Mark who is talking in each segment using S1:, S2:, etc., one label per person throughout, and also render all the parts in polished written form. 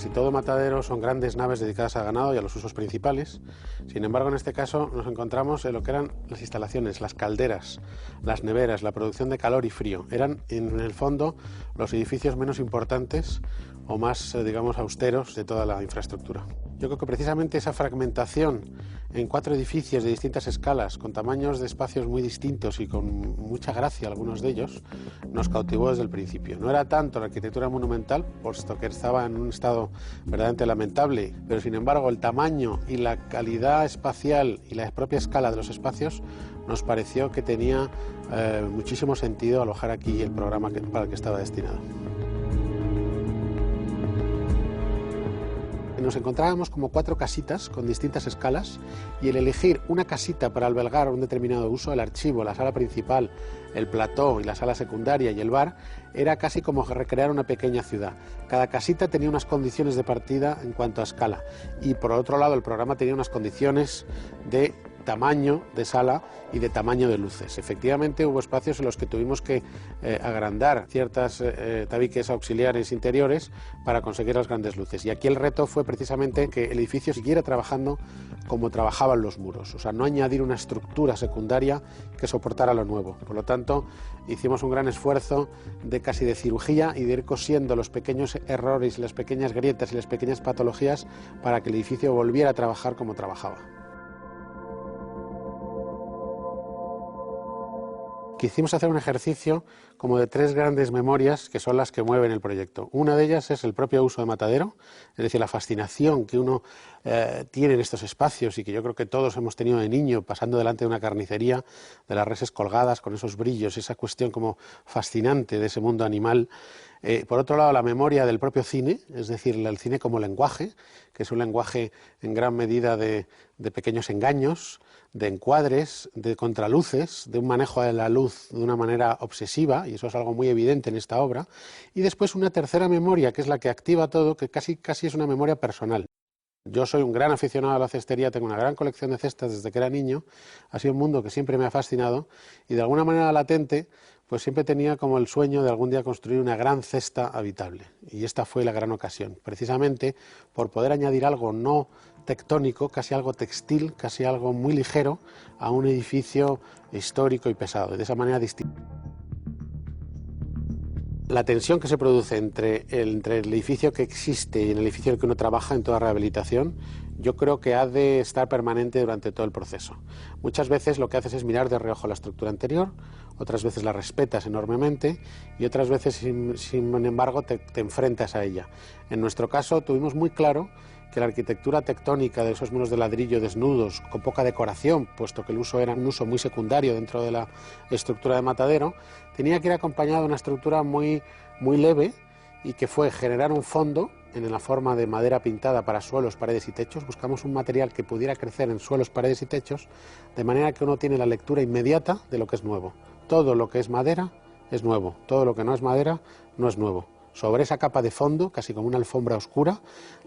S1: Casi todo matadero son grandes naves dedicadas al ganado y a los usos principales. Sin embargo, en este caso nos encontramos en lo que eran las instalaciones, las calderas, las neveras, la producción de calor y frío. Eran, en el fondo, los edificios menos importantes o más, digamos, austeros de toda la infraestructura. Yo creo que precisamente esa fragmentación en 4 edificios de distintas escalas, con tamaños de espacios muy distintos y con mucha gracia algunos de ellos, nos cautivó desde el principio. No era tanto la arquitectura monumental, puesto que estaba en un estado verdaderamente lamentable, pero sin embargo el tamaño y la calidad espacial y la propia escala de los espacios nos pareció que tenía muchísimo sentido alojar aquí el programa para el que estaba destinado. Nos encontrábamos como 4 casitas con distintas escalas y el elegir una casita para albergar un determinado uso, el archivo, la sala principal, el plató y la sala secundaria y el bar, era casi como recrear una pequeña ciudad. Cada casita tenía unas condiciones de partida en cuanto a escala y por otro lado el programa tenía unas condiciones de tamaño de sala y de tamaño de luces. Efectivamente hubo espacios en los que tuvimos que agrandar ciertas tabiques auxiliares interiores para conseguir las grandes luces, y aquí el reto fue precisamente que el edificio siguiera trabajando como trabajaban los muros, o sea, no añadir una estructura secundaria que soportara lo nuevo. Por lo tanto, hicimos un gran esfuerzo de casi de cirugía y de ir cosiendo los pequeños errores, las pequeñas grietas y las pequeñas patologías para que el edificio volviera a trabajar como trabajaba. Quisimos hacer un ejercicio como de 3 grandes memorias que son las que mueven el proyecto. Una de ellas es el propio uso de matadero, es decir, la fascinación que uno tiene en estos espacios y que yo creo que todos hemos tenido de niño pasando delante de una carnicería, de las reses colgadas con esos brillos, esa cuestión como fascinante de ese mundo animal. Por otro lado, la memoria del propio cine, es decir, el cine como lenguaje, que es un lenguaje en gran medida de pequeños engaños, de encuadres, de contraluces, de un manejo de la luz de una manera obsesiva, y eso es algo muy evidente en esta obra. Y después una tercera memoria, que es la que activa todo, que casi es una memoria personal. Yo soy un gran aficionado a la cestería, tengo una gran colección de cestas desde que era niño, ha sido un mundo que siempre me ha fascinado y de alguna manera latente pues siempre tenía como el sueño de algún día construir una gran cesta habitable, y esta fue la gran ocasión, precisamente por poder añadir algo no tectónico, casi algo textil, casi algo muy ligero a un edificio histórico y pesado, y de esa manera distinta. La tensión que se produce entre el edificio que existe y el edificio en el que uno trabaja en toda rehabilitación, yo creo que ha de estar permanente durante todo el proceso. Muchas veces lo que haces es mirar de reojo la estructura anterior, otras veces la respetas enormemente y otras veces, sin embargo, te enfrentas a ella. En nuestro caso tuvimos muy claro que la arquitectura tectónica de esos muros de ladrillo desnudos, con poca decoración, puesto que el uso era un uso muy secundario dentro de la estructura de matadero, tenía que ir acompañado de una estructura muy leve, y que fue generar un fondo en la forma de madera pintada para suelos, paredes y techos. Buscamos un material que pudiera crecer en suelos, paredes y techos, de manera que uno tiene la lectura inmediata de lo que es nuevo. Todo lo que es madera es nuevo, todo lo que no es madera no es nuevo. Sobre esa capa de fondo, casi como una alfombra oscura,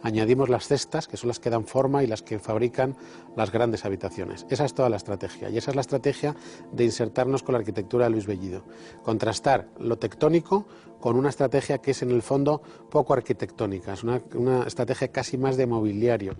S1: añadimos las cestas, que son las que dan forma y las que fabrican las grandes habitaciones. Esa es toda la estrategia, y esa es la estrategia de insertarnos con la arquitectura de Luis Bellido. Contrastar lo tectónico con una estrategia que es en el fondo poco arquitectónica, es una estrategia casi más de mobiliario.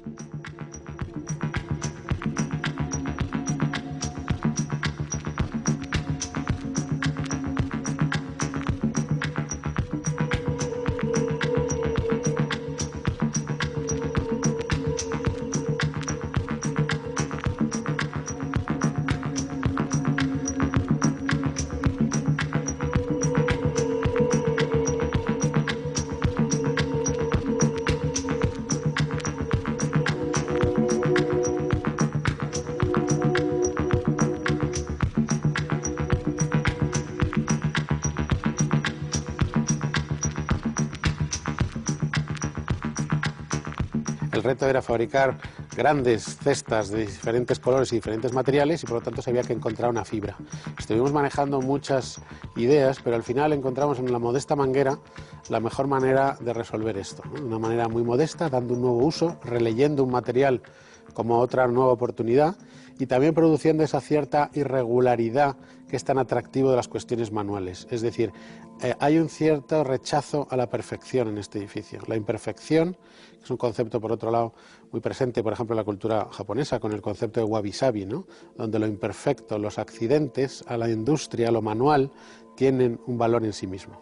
S1: El reto era fabricar grandes cestas de diferentes colores y diferentes materiales, y por lo tanto se había que encontrar una fibra. Estuvimos manejando muchas ideas, pero al final encontramos en la modesta manguera la mejor manera de resolver esto, ¿no? Una manera muy modesta, dando un nuevo uso, releyendo un material como otra nueva oportunidad, y también produciendo esa cierta irregularidad que es tan atractivo de las cuestiones manuales. Es decir, hay un cierto rechazo a la perfección en este edificio. La imperfección, que es un concepto, por otro lado, muy presente, por ejemplo, en la cultura japonesa, con el concepto de wabi-sabi, ¿no? Donde lo imperfecto, los accidentes a la industria, a lo manual, tienen un valor en sí mismo.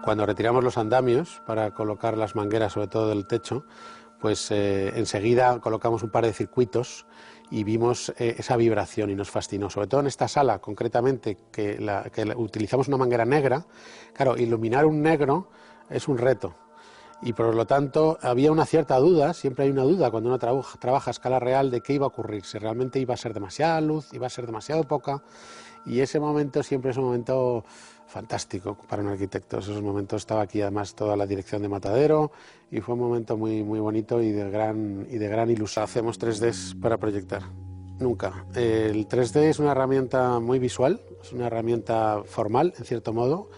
S1: Cuando retiramos los andamios para colocar las mangueras, sobre todo del techo, pues enseguida colocamos un par de circuitos y vimos esa vibración y nos fascinó. Sobre todo en esta sala, concretamente, que utilizamos una manguera negra. Claro, iluminar un negro es un reto. Y por lo tanto había una cierta duda, siempre hay una duda cuando uno trabaja a escala real de qué iba a ocurrir, si realmente iba a ser demasiada luz, iba a ser demasiado poca, y ese momento siempre es un momento fantástico para un arquitecto. Esos momentos estaba aquí además toda la dirección de Matadero y fue un momento muy, muy bonito y de gran ilusión. Hacemos 3Ds para proyectar. Nunca. El 3D es una herramienta muy visual, es una herramienta formal en cierto modo,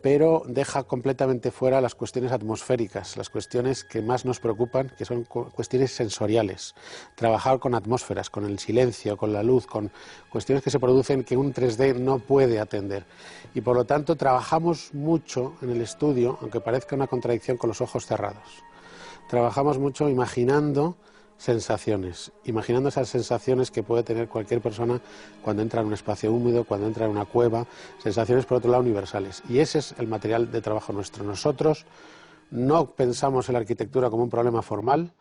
S1: pero deja completamente fuera las cuestiones atmosféricas, las cuestiones que más nos preocupan, que son cuestiones sensoriales. Trabajar con atmósferas, con el silencio, con la luz, con cuestiones que se producen que un 3D no puede atender. Y por lo tanto trabajamos mucho en el estudio, aunque parezca una contradicción, con los ojos cerrados. Trabajamos mucho imaginando sensaciones, imaginando esas sensaciones que puede tener cualquier persona cuando entra en un espacio húmedo, cuando entra en una cueva, sensaciones por otro lado universales. Y ese es el material de trabajo nuestro. Nosotros no pensamos en la arquitectura como un problema formal,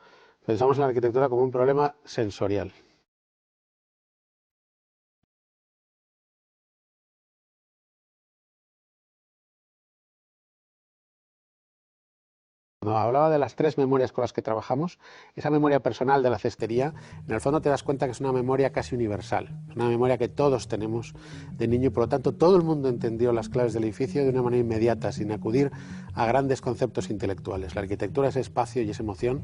S1: pensamos en la arquitectura como un problema sensorial. Cuando hablaba de las 3 memorias con las que trabajamos, esa memoria personal de la cestería, en el fondo te das cuenta que es una memoria casi universal, es una memoria que todos tenemos de niño y por lo tanto todo el mundo entendió las claves del edificio de una manera inmediata, sin acudir a grandes conceptos intelectuales. La arquitectura es espacio y es emoción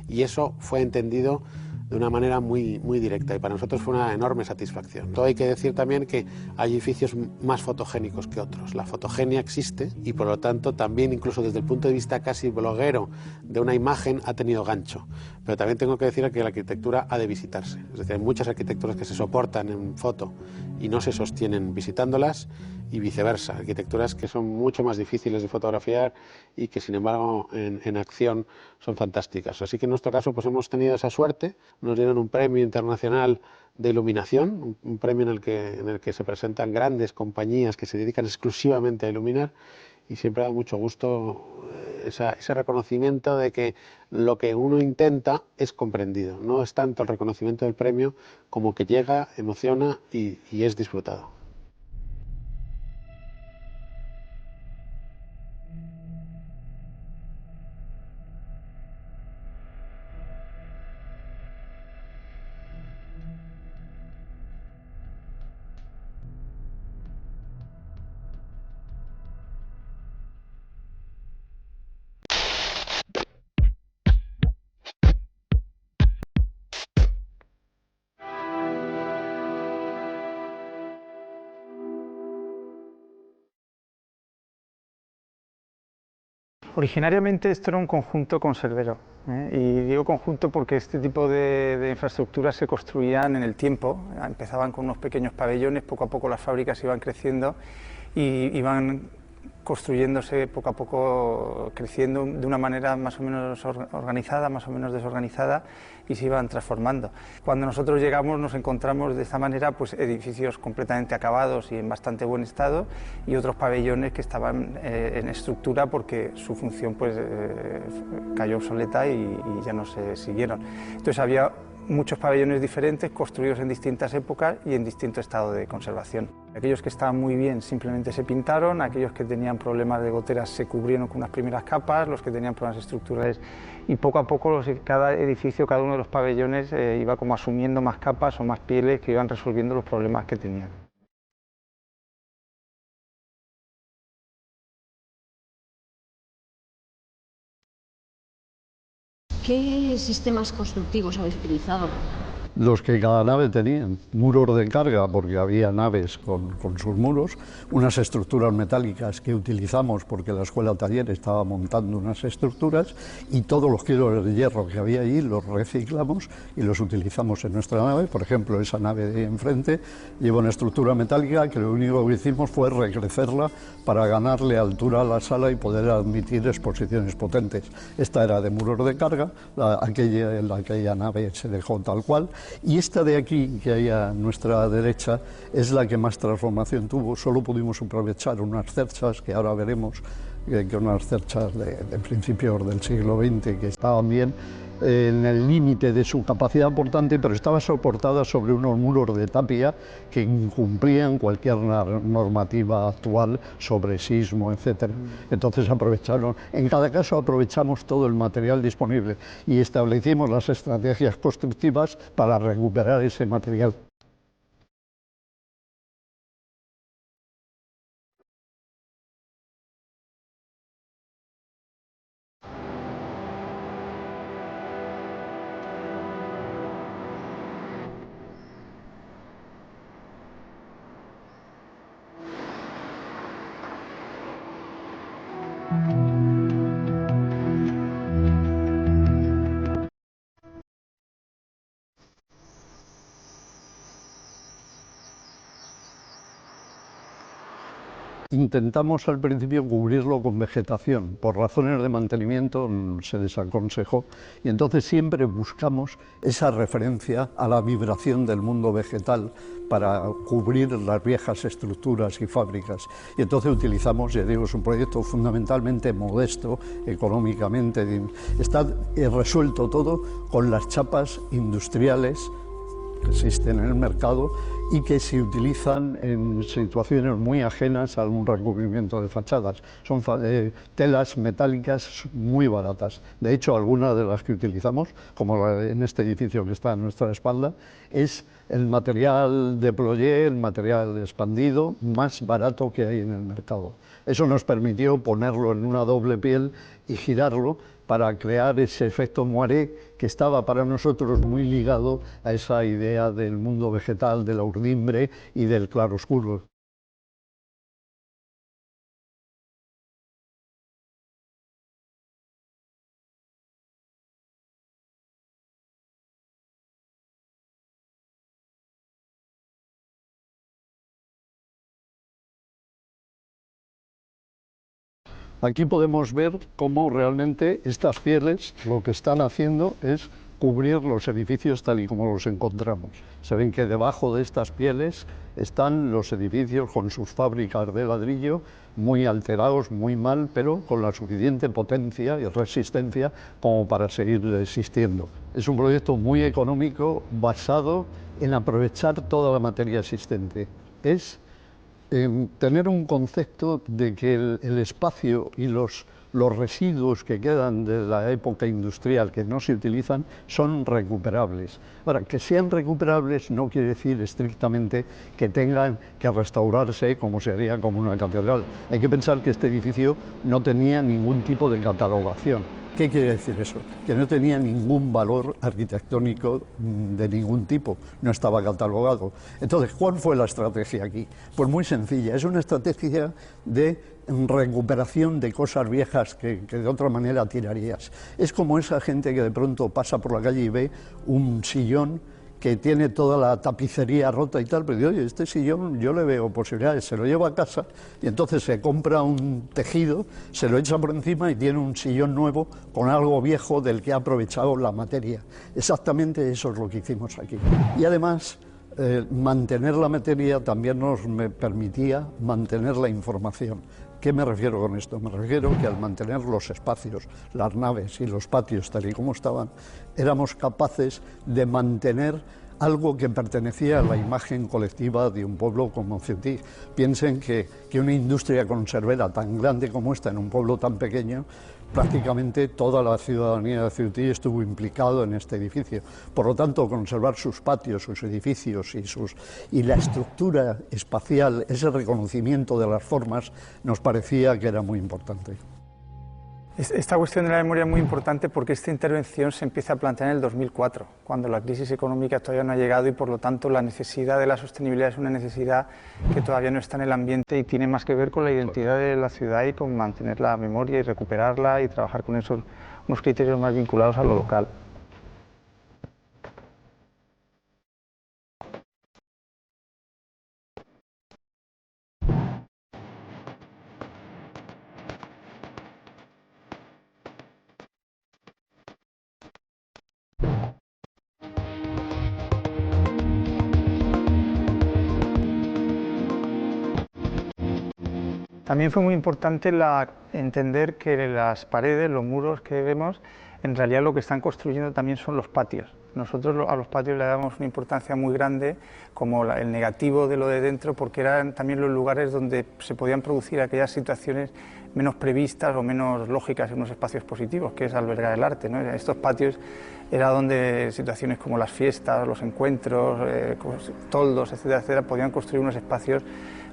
S1: y eso fue entendido de una manera muy, muy directa y para nosotros fue una enorme satisfacción. Todo hay que decir también que hay edificios más fotogénicos que otros. La fotogenia existe y por lo tanto también incluso desde el punto de vista casi bloguero de una imagen ha tenido gancho. Pero también tengo que decir que la arquitectura ha de visitarse. Es decir, hay muchas arquitecturas que se soportan en foto y no se sostienen visitándolas y viceversa. Arquitecturas que son mucho más difíciles de fotografiar y que sin embargo en acción son fantásticas. Así que en nuestro caso pues hemos tenido esa suerte. Nos dieron un premio internacional de iluminación, un premio en el que se presentan grandes compañías que se dedican exclusivamente a iluminar y siempre da mucho gusto ese reconocimiento de que lo que uno intenta es comprendido. No es tanto el reconocimiento del premio como que llega, emociona y es disfrutado.
S2: Originariamente esto era un conjunto conservero, y digo conjunto porque este tipo de infraestructuras se construían en el tiempo, empezaban con unos pequeños pabellones, poco a poco las fábricas iban creciendo y iban construyéndose poco a poco, creciendo de una manera más o menos organizada, más o menos desorganizada y se iban transformando. Cuando nosotros llegamos nos encontramos de esta manera pues edificios completamente acabados y en bastante buen estado y otros pabellones que estaban en estructura porque su función pues cayó obsoleta y ya no se siguieron. Entonces había muchos pabellones diferentes construidos en distintas épocas y en distinto estado de conservación. Aquellos que estaban muy bien simplemente se pintaron, aquellos que tenían problemas de goteras se cubrieron con unas primeras capas, los que tenían problemas estructurales y poco a poco cada edificio, cada uno de los pabellones iba como asumiendo más capas o más pieles que iban resolviendo los problemas que tenían.
S3: ¿Qué sistemas constructivos habéis utilizado? los que cada nave tenían muros de carga, porque había naves con sus muros, unas estructuras metálicas que utilizamos porque la escuela taller estaba montando unas estructuras, y todos los kilos de hierro que había allí los reciclamos y los utilizamos en nuestra nave. Por ejemplo, esa nave de enfrente lleva una estructura metálica que lo único que hicimos fue recrecerla para ganarle altura a la sala y poder admitir exposiciones potentes. Esta era de muros de carga, aquella nave se dejó tal cual. Y esta de aquí, que hay a nuestra derecha, es la que más transformación tuvo. Solo pudimos aprovechar unas cerchas, que ahora veremos, que unas cerchas de principios del siglo XX, que estaban bien en el límite de su capacidad portante, pero estaban soportadas sobre unos muros de tapia que incumplían cualquier normativa actual sobre sismo, etc. Entonces aprovecharon, en cada caso aprovechamos todo el material disponible y establecimos las estrategias constructivas para recuperar ese material. Intentamos al principio cubrirlo con vegetación, por razones de mantenimiento se desaconsejó, y entonces siempre buscamos esa referencia a la vibración del mundo vegetal para cubrir las viejas estructuras y fábricas. Y entonces utilizamos, ya digo, es un proyecto fundamentalmente modesto, económicamente, está resuelto todo con las chapas industriales que existen en el mercado y que se utilizan en situaciones muy ajenas a un recubrimiento de fachadas. Son telas metálicas muy baratas. De hecho, algunas de las que utilizamos, como en este edificio que está a nuestra espalda, es el material de ployé, el material expandido más barato que hay en el mercado. Eso nos permitió ponerlo en una doble piel y girarlo para crear ese efecto moiré que estaba para nosotros muy ligado a esa idea del mundo vegetal, de la urdimbre y del claroscuro. Aquí podemos ver cómo realmente estas pieles lo que están haciendo es cubrir los edificios tal y como los encontramos. Se ven que debajo de estas pieles están los edificios con sus fábricas de ladrillo muy alterados, muy mal, pero con la suficiente potencia y resistencia como para seguir existiendo. Es un proyecto muy económico basado en aprovechar toda la materia existente. Es tener un concepto de que el espacio y los residuos que quedan de la época industrial que no se utilizan son recuperables. Ahora, que sean recuperables no quiere decir estrictamente que tengan que restaurarse como se haría como una catedral. Hay que pensar que este edificio no tenía ningún tipo de catalogación. ¿Qué quiere decir eso? Que no tenía ningún valor arquitectónico de ningún tipo, no estaba catalogado. Entonces, ¿cuál fue la estrategia aquí? Pues muy sencilla, es una estrategia de recuperación de cosas viejas que de otra manera tirarías. Es como esa gente que de pronto pasa por la calle y ve un sillón que tiene toda la tapicería rota y tal, pero digo, oye, este sillón yo le veo posibilidades, se lo lleva a casa y entonces se compra un tejido, se lo echa por encima y tiene un sillón nuevo con algo viejo del que ha aprovechado la materia. Exactamente eso es lo que hicimos aquí. Y además, mantener la materia también nos permitía mantener la información. ¿Qué me refiero con esto? Me refiero que al mantener los espacios, las naves y los patios tal y como estaban, éramos capaces de mantener algo que pertenecía a la imagen colectiva de un pueblo como Ceutí. Piensen que una industria conservera tan grande como esta en un pueblo tan pequeño, prácticamente toda la ciudadanía de Ceutí estuvo implicado en este edificio. Por lo tanto, conservar sus patios, sus edificios y la estructura espacial, ese reconocimiento de las formas, nos parecía que era muy importante.
S2: Esta cuestión de la memoria es muy importante porque esta intervención se empieza a plantear en el 2004, cuando la crisis económica todavía no ha llegado y por lo tanto la necesidad de la sostenibilidad es una necesidad que todavía no está en el ambiente y tiene más que ver con la identidad de la ciudad y con mantener la memoria y recuperarla y trabajar con esos unos criterios más vinculados a lo local. También fue muy importante entender que las paredes, los muros que vemos, en realidad lo que están construyendo también son los patios. Nosotros a los patios le damos una importancia muy grande como el negativo de lo de dentro, porque eran también los lugares donde se podían producir aquellas situaciones menos previstas o menos lógicas en unos espacios positivos, que es albergar el arte, ¿no? Estos patios era donde situaciones como las fiestas, los encuentros, toldos, etcétera, etcétera, podían construir unos espacios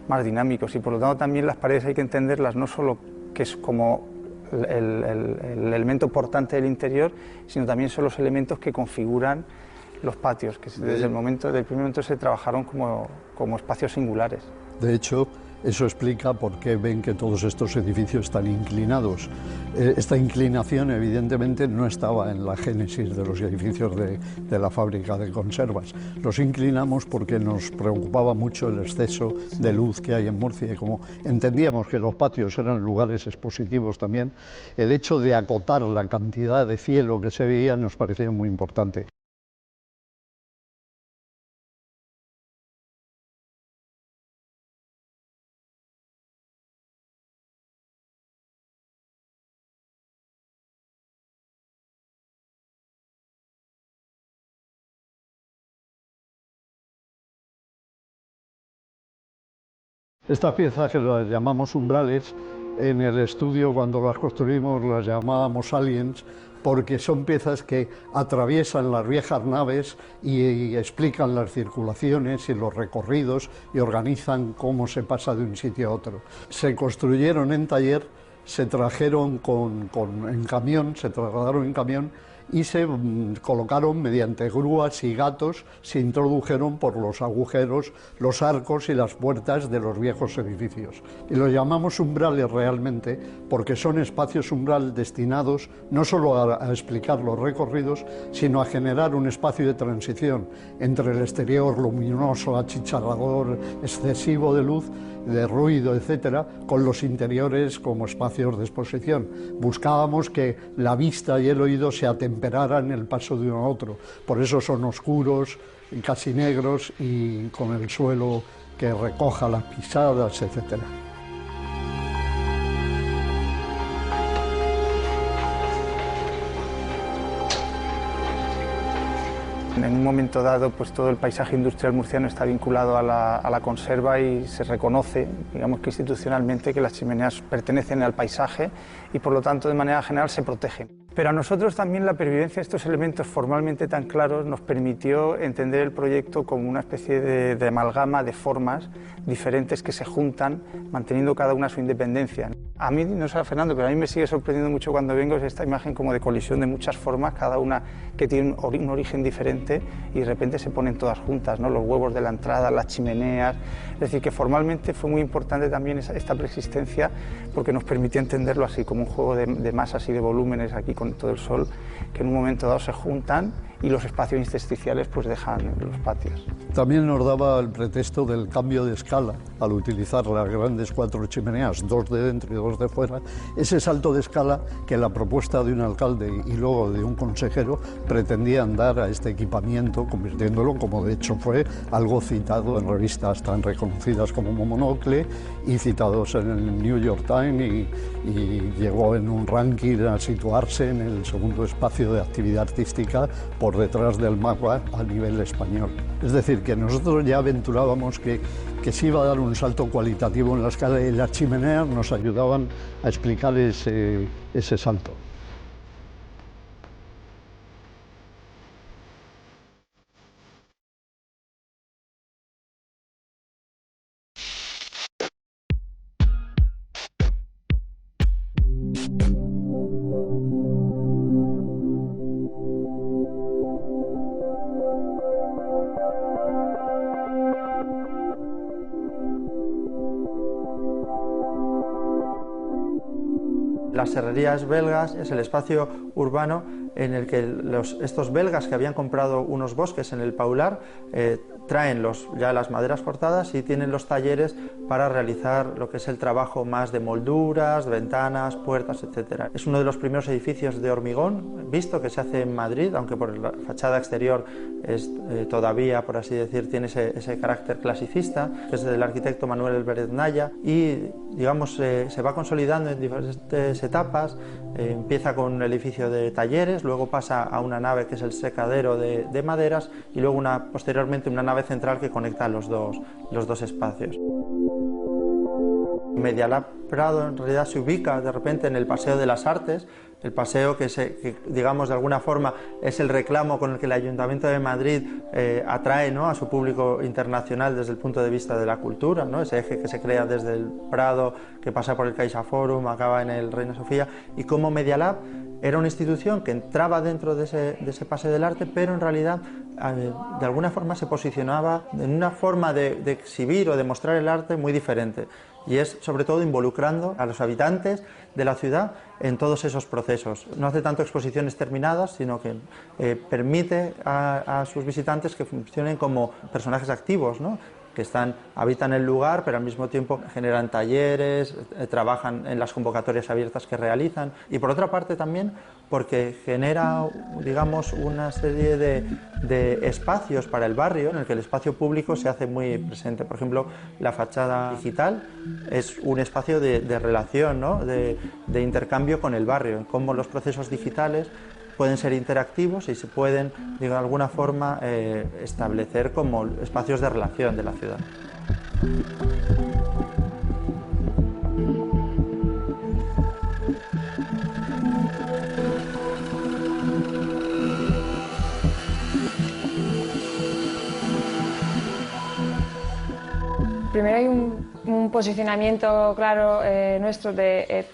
S2: más dinámicos y por lo tanto también las paredes hay que entenderlas no solo que es como el elemento portante del interior, sino también son los elementos que configuran los patios, que desde del primer momento se trabajaron como espacios singulares.
S3: De hecho, eso explica por qué ven que todos estos edificios están inclinados. Esta inclinación evidentemente no estaba en la génesis de los edificios de la fábrica de conservas. Los inclinamos porque nos preocupaba mucho el exceso de luz que hay en Murcia y como entendíamos que los patios eran lugares expositivos también, el hecho de acotar la cantidad de cielo que se veía nos parecía muy importante. Estas piezas que las llamamos umbrales, en el estudio cuando las construimos las llamábamos aliens, porque son piezas que atraviesan las viejas naves y explican las circulaciones y los recorridos y organizan cómo se pasa de un sitio a otro. Se construyeron en taller, se trajeron en camión, se trasladaron en camión y se colocaron mediante grúas y gatos, se introdujeron por los agujeros, los arcos y las puertas de los viejos edificios. Y los llamamos umbrales realmente porque son espacios umbral destinados no solo a explicar los recorridos, sino a generar un espacio de transición entre el exterior luminoso, achicharrador, excesivo de luz, de ruido, etcétera, con los interiores como espacios de exposición. Buscábamos que la vista y el oído se atemperaran en el paso de uno a otro. Por eso son oscuros, casi negros y con el suelo que recoja las pisadas, etcétera.
S2: En un momento dado, pues todo el paisaje industrial murciano está vinculado a la conserva y se reconoce, digamos que institucionalmente, que las chimeneas pertenecen al paisaje y por lo tanto de manera general se protegen. Pero a nosotros también la pervivencia de estos elementos formalmente tan claros nos permitió entender el proyecto como una especie de amalgama de formas diferentes que se juntan, manteniendo cada una su independencia. A mí, no sé, Fernando, pero a mí me sigue sorprendiendo mucho cuando vengo esta imagen como de colisión de muchas formas, cada una que tiene un origen diferente y de repente se ponen todas juntas, ¿no? Los huevos de la entrada, las chimeneas. Es decir, que formalmente fue muy importante también esta preexistencia porque nos permitía entenderlo así, como un juego de masas y de volúmenes aquí con todo el sol, que en un momento dado se juntan y los espacios intersticiales pues dejan los patios.
S3: También nos daba el pretexto del cambio de escala al utilizar las grandes 4 chimeneas, 2 de dentro y 2 de fuera, ese salto de escala que la propuesta de un alcalde y luego de un consejero pretendían dar a este equipamiento, convirtiéndolo, como de hecho fue, algo citado en revistas tan reconocidas como Monocle y citados en el New York Times y llegó en un ranking a situarse en el segundo espacio de actividad artística por detrás del MACBA a nivel español. Es decir, que nosotros ya aventurábamos que se iba a dar un salto cualitativo en la escala y las chimeneas nos ayudaban a explicar ese salto.
S2: Las serrerías belgas es el espacio urbano en el que estos belgas que habían comprado unos bosques en el Paular traen ya las maderas cortadas y tienen los talleres para realizar lo que es el trabajo más de molduras, ventanas, puertas, etc. Es uno de los primeros edificios de hormigón visto que se hace en Madrid, aunque por la fachada exterior es todavía, por así decir, tiene ese carácter clasicista, que es del arquitecto Manuel Álvarez Naya, y digamos se va consolidando en diferentes etapas. Empieza con un edificio de talleres, luego pasa a una nave que es el secadero de maderas y luego posteriormente una nave central que conecta los dos espacios. Medialab Prado en realidad se ubica de repente en el Paseo de las Artes, el paseo que digamos de alguna forma es el reclamo con el que el Ayuntamiento de Madrid atrae, ¿no?, a su público internacional desde el punto de vista de la cultura, ¿no?, ese eje que se crea desde el Prado, que pasa por el CaixaForum, acaba en el Reina Sofía, y como Medialab era una institución que entraba dentro de ese Paseo del Arte, pero en realidad de alguna forma se posicionaba en una forma de exhibir o de mostrar el arte muy diferente, y es sobre todo involucrando a los habitantes de la ciudad en todos esos procesos. No hace tanto exposiciones terminadas, sino que permite a sus visitantes que funcionen como personajes activos, ¿no?, que habitan el lugar, pero al mismo tiempo generan talleres, trabajan en las convocatorias abiertas que realizan, y por otra parte también porque genera, digamos, una serie de espacios para el barrio en el que el espacio público se hace muy presente. Por ejemplo, la fachada digital es un espacio de relación, ¿no?, de intercambio con el barrio, en cómo los procesos digitales pueden ser interactivos y se pueden, de alguna forma, establecer como espacios de relación de la ciudad.
S4: Primero hay un posicionamiento claro nuestro de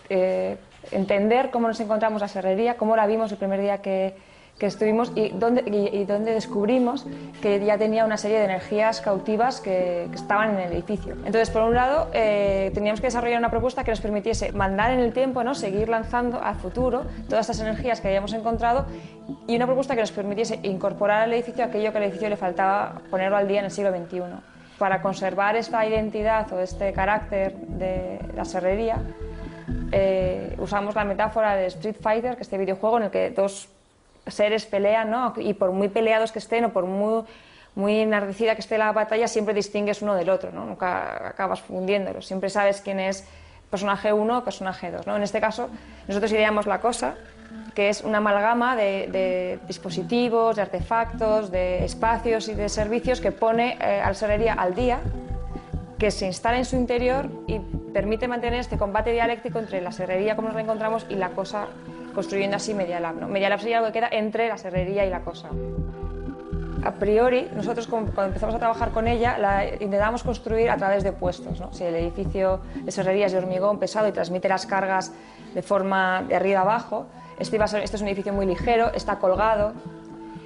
S4: entender cómo nos encontramos la serrería, cómo la vimos el primer día que estuvimos y dónde descubrimos que ya tenía una serie de energías cautivas que estaban en el edificio. Entonces, por un lado, teníamos que desarrollar una propuesta que nos permitiese mandar en el tiempo, ¿no?, seguir lanzando al futuro todas estas energías que habíamos encontrado, y una propuesta que nos permitiese incorporar al edificio aquello que al edificio le faltaba ponerlo al día en el siglo XXI. Para conservar esta identidad o este carácter de la serrería, usamos la metáfora de Street Fighter, que es este videojuego en el que dos seres pelean, ¿no?, y por muy peleados que estén o por muy enardecida que esté la batalla, siempre distingues uno del otro, ¿no?, nunca acabas fundiéndolos, siempre sabes quién es personaje 1 o personaje 2, ¿no? En este caso, nosotros ideamos La Cosa, que es una amalgama de dispositivos, de artefactos, de espacios y de servicios que pone a la serrería al día, que se instala en su interior y permite mantener este combate dialéctico entre la serrería como nos la encontramos y La Cosa, construyendo así Medialab, ¿no? Medialab sería algo que queda entre la serrería y La Cosa. A priori, nosotros cuando empezamos a trabajar con ella, la intentábamos construir a través de puestos, ¿no? Si el edificio de serrería es de hormigón pesado y transmite las cargas de forma de arriba a abajo, este es un edificio muy ligero, está colgado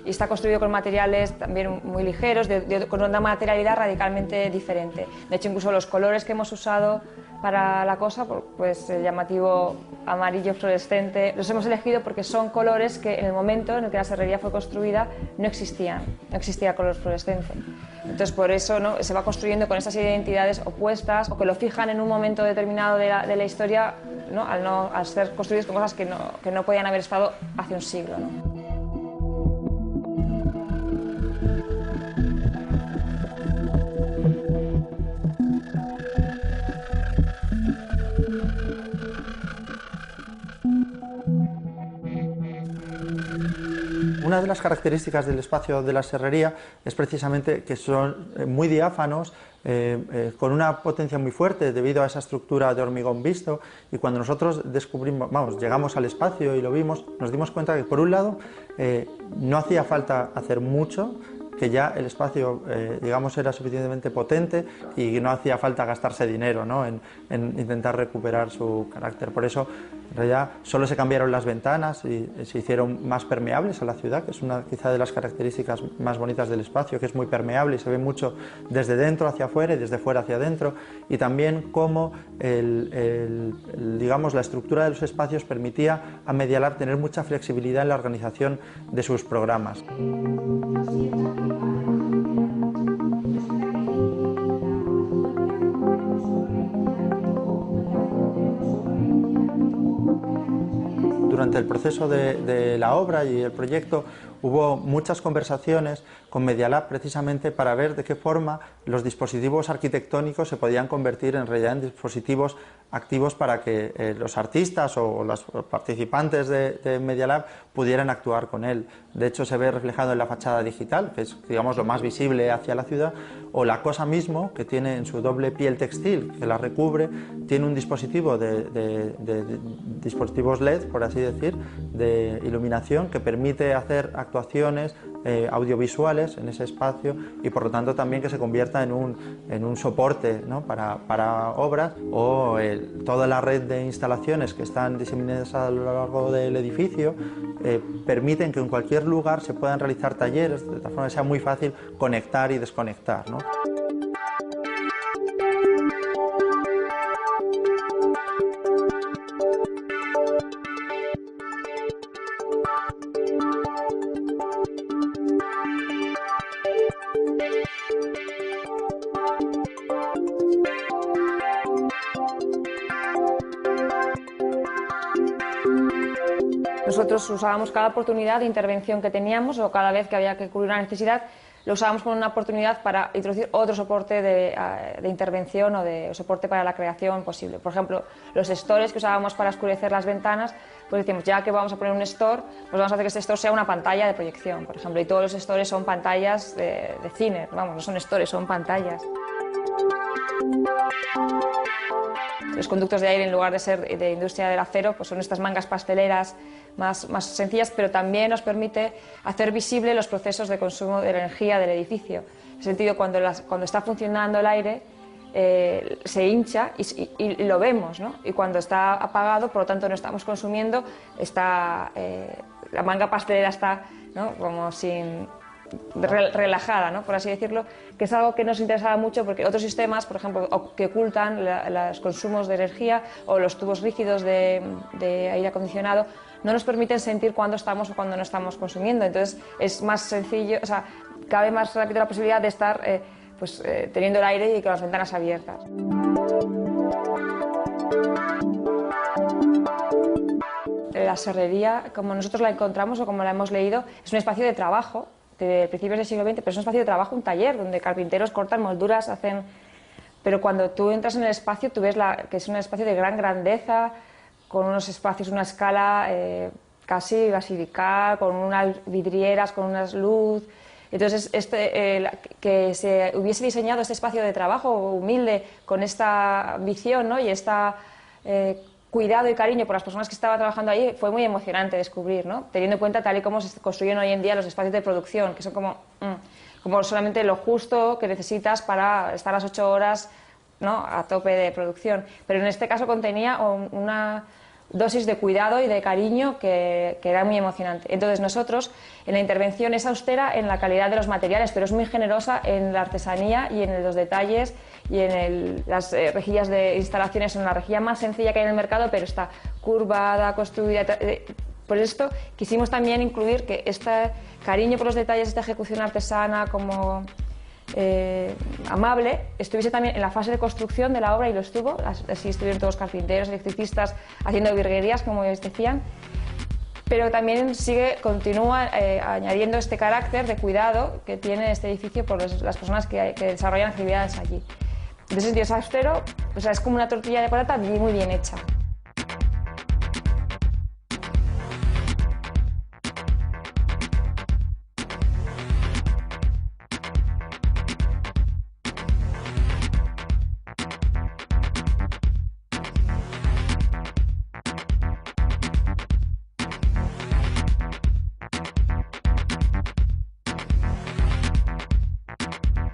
S4: y está construido con materiales también muy ligeros, con una materialidad radicalmente diferente. De hecho, incluso los colores que hemos usado para La Cosa, pues el llamativo amarillo fluorescente, los hemos elegido porque son colores que en el momento en el que la serrería fue construida no existía color fluorescente. Entonces, por eso, ¿no?, se va construyendo con estas identidades opuestas o que lo fijan en un momento determinado de la historia, ¿no?, al ser construidos con cosas que no podían haber estado hace un siglo, ¿no?
S2: Una de las características del espacio de la serrería es precisamente que son muy diáfanos, con una potencia muy fuerte debido a esa estructura de hormigón visto, y cuando nosotros llegamos al espacio y lo vimos, nos dimos cuenta que por un lado no hacía falta hacer mucho,
S5: que ya el espacio, digamos, era suficientemente potente y no hacía falta gastarse dinero, ¿no?, en intentar recuperar su carácter. Por eso, en realidad, solo se cambiaron las ventanas y se hicieron más permeables a la ciudad, que es una quizá de las características más bonitas del espacio, que es muy permeable y se ve mucho desde dentro hacia afuera y desde fuera hacia adentro, y también cómo digamos, la estructura de los espacios permitía a Media Lab tener mucha flexibilidad en la organización de sus programas. Durante el proceso de la obra y el proyecto hubo muchas conversaciones con Media Lab precisamente para ver de qué forma los dispositivos arquitectónicos se podían convertir en realidad en dispositivos activos para que los artistas o los participantes de Media Lab pudieran actuar con él. De hecho, se ve reflejado en la fachada digital, que es, digamos, lo más visible hacia la ciudad, o la cosa mismo, que tiene en su doble piel textil que la recubre, tiene un dispositivo de dispositivos LED, por así decir, de iluminación, que permite hacer actuaciones audiovisuales en ese espacio y por lo tanto también que se convierta en un soporte, ¿no?, para obras, o toda la red de instalaciones que están diseminadas a lo largo del edificio permiten que en cualquier lugar se puedan realizar talleres de tal forma que sea muy fácil conectar y desconectar, ¿no?
S4: Nosotros usábamos cada oportunidad de intervención que teníamos o cada vez que había que cubrir una necesidad, lo usábamos como una oportunidad para introducir otro soporte de intervención o de soporte para la creación posible. Por ejemplo, los stores que usábamos para oscurecer las ventanas, pues decimos, ya que vamos a poner un store, pues vamos a hacer que este store sea una pantalla de proyección, por ejemplo, y todos los stores son pantallas de cine, vamos, no son stores, son pantallas. Los conductos de aire, en lugar de ser de industria del acero, pues son estas mangas pasteleras más sencillas, pero también nos permite hacer visible los procesos de consumo de la energía del edificio. En el sentido, cuando está funcionando el aire, se hincha y lo vemos, ¿no? Y cuando está apagado, por lo tanto no estamos consumiendo, la manga pastelera está, ¿no?, como relajada, ¿no?, por así decirlo, que es algo que nos interesaba mucho porque otros sistemas, por ejemplo, que ocultan los consumos de energía o los tubos rígidos de aire acondicionado, no nos permiten sentir cuándo estamos o cuándo no estamos consumiendo. Entonces es más sencillo, o sea, cabe más rápido la posibilidad de estar teniendo el aire y con las ventanas abiertas. La serrería, como nosotros la encontramos o como la hemos leído, es un espacio de trabajo de principios del siglo XX, pero es un espacio de trabajo, un taller, donde carpinteros cortan molduras, hacen... Pero cuando tú entras en el espacio, tú ves que es un espacio de gran grandeza, con unos espacios, una escala casi basilical, con unas vidrieras, con unas luz. Entonces, que se hubiese diseñado este espacio de trabajo humilde, con esta visión, ¿no?, y esta cuidado y cariño por las personas que estaban trabajando ahí, fue muy emocionante descubrir, ¿no?, teniendo en cuenta tal y como se construyen hoy en día los espacios de producción, que son como solamente lo justo que necesitas para estar las 8 horas, ¿no?, a tope de producción. Pero en este caso contenía una dosis de cuidado y de cariño que era muy emocionante. Entonces nosotros, en la intervención es austera en la calidad de los materiales, pero es muy generosa en la artesanía y en los detalles y en las rejillas de instalaciones, en la rejilla más sencilla que hay en el mercado, pero está curvada, construida. Por esto quisimos también incluir que este cariño por los detalles, esta ejecución artesana como amable, estuviese también en la fase de construcción de la obra, y lo estuvo. Así estuvieron todos carpinteros, electricistas haciendo virguerías, como ellos decían, pero también continúa añadiendo este carácter de cuidado que tiene este edificio por las personas que desarrollan actividades allí. En ese sentido es austero, o sea, es como una tortilla de patata muy bien hecha.